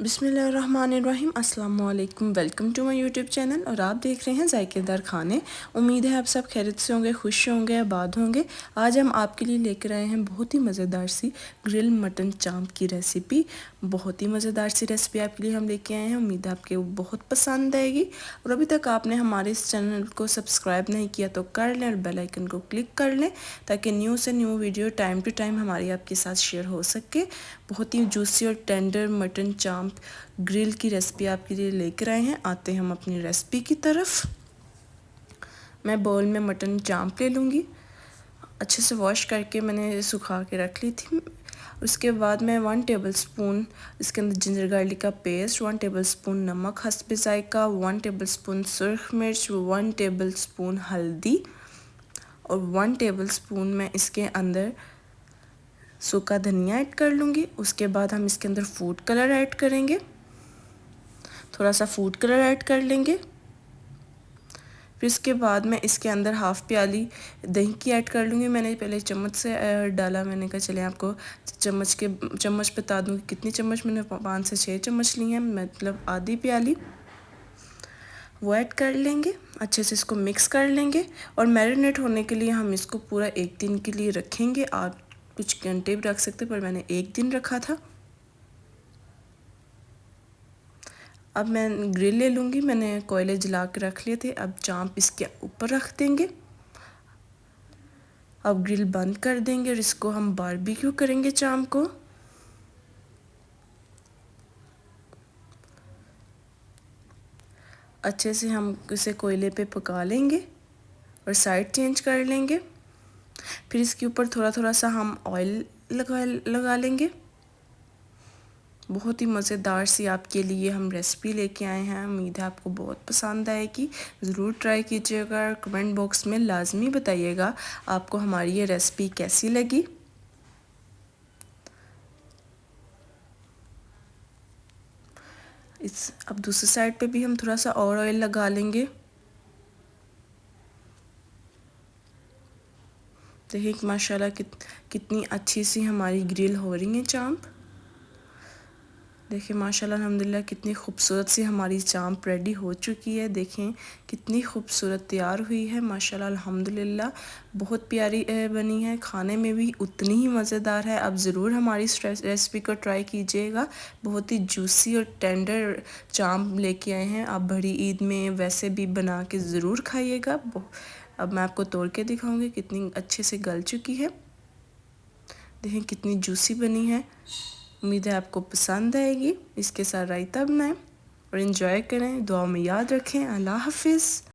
बिस्मिल्लाहिर्रहमानिर्रहीम। अस्सलाम वालेकुम। Welcome to my YouTube channel और आप देख रहे हैं जायकेदार खाने। उम्मीद है आप सब खैरियत से होंगे, खुश होंगे, आबाद होंगे। आज हम आपके लिए लेकर आए हैं बहुत ही मज़ेदार सी ग्रिल मटन चांप की रेसिपी। बहुत ही मज़ेदार सी रेसिपी आपके लिए हम लेके आए हैं। उम्मीद है आपके बहुत पसंद आएगी। और अभी तक आपने हमारे इस चैनल को सब्सक्राइब नहीं किया तो कर लें और बेल आइकन को क्लिक कर लें ताकि न्यू से new video time to time हमारी आपके साथ शेयर हो सके। बहुत ही जूसी और टेंडर मटन चांप ग्रिल की रेसिपी आपके लिए लेकर आए हैं। आते हैं हम अपनी रेसिपी की तरफ। मैं बाउल में मटन चांप ले लूँगी। अच्छे से वॉश करके मैंने सुखा के रख ली थी। उसके बाद मैं 1 टेबलस्पून इसके अंदर जिंजर गार्लिक का पेस्ट, 1 टेबलस्पून नमक हस्बे जायका, 1 टेबलस्पून सुर्ख मिर्च, 1 टेबलस्पून हल्दी और 1 टेबलस्पून मैं इसके अंदर सूखा धनिया ऐड कर लूँगी। उसके बाद हम इसके अंदर फूड कलर ऐड करेंगे। थोड़ा सा फूड कलर ऐड कर लेंगे। फिर इसके बाद मैं इसके अंदर हाफ़ प्याली दही की ऐड कर लूँगी। मैंने पहले चम्मच से डाला। मैंने कहा चले आपको चम्मच बता दूँ कितनी चम्मच मैंने 5 से 6 चम्मच ली हैं, मतलब आधी प्याली वो ऐड कर लेंगे। अच्छे से इसको मिक्स कर लेंगे और मैरिनेट होने के लिए हम इसको पूरा 1 दिन के लिए रखेंगे। आप कुछ घंटे भी रख सकते पर मैंने 1 दिन रखा था। अब मैं ग्रिल ले लूँगी। मैंने कोयले जला के रख लिए थे। अब चांप इसके ऊपर रख देंगे। अब ग्रिल बंद कर देंगे और इसको हम बारबेक्यू करेंगे चांप को। अच्छे से हम इसे कोयले पे पका लेंगे और साइड चेंज कर लेंगे। फिर इसके ऊपर थोड़ा थोड़ा सा हम ऑयल लगा लेंगे। बहुत ही मज़ेदार सी आपके लिए हम रेसिपी लेके आए हैं। उम्मीद है आपको बहुत पसंद आएगी। ज़रूर ट्राई कीजिएगा। कमेंट बॉक्स में लाजमी बताइएगा आपको हमारी ये रेसिपी कैसी लगी। अब दूसरी साइड पे भी हम थोड़ा सा और ऑयल लगा लेंगे। देखिए माशाल्लाह कितनी अच्छी सी हमारी ग्रिल हो रही है चांप। देखिए माशाल्लाह अल्हम्दुलिल्लाह कितनी खूबसूरत सी हमारी चांप रेडी हो चुकी है। देखें कितनी खूबसूरत तैयार हुई है माशाल्लाह अल्हम्दुलिल्लाह। बहुत प्यारी बनी है, खाने में भी उतनी ही मज़ेदार है। आप ज़रूर हमारी इस रेसिपी को ट्राई कीजिएगा। बहुत ही जूसी और टेंडर चांप लेके आए हैं। आप बड़ी ईद में वैसे भी बना के ज़रूर खाइएगा। अब मैं आपको तोड़ के दिखाऊंगी कितनी अच्छे से गल चुकी है। देखें कितनी जूसी बनी है। उम्मीद है आपको पसंद आएगी। इसके साथ रायता बनाएं और एंजॉय करें। दुआ में याद रखें। अल्लाह हाफिज़।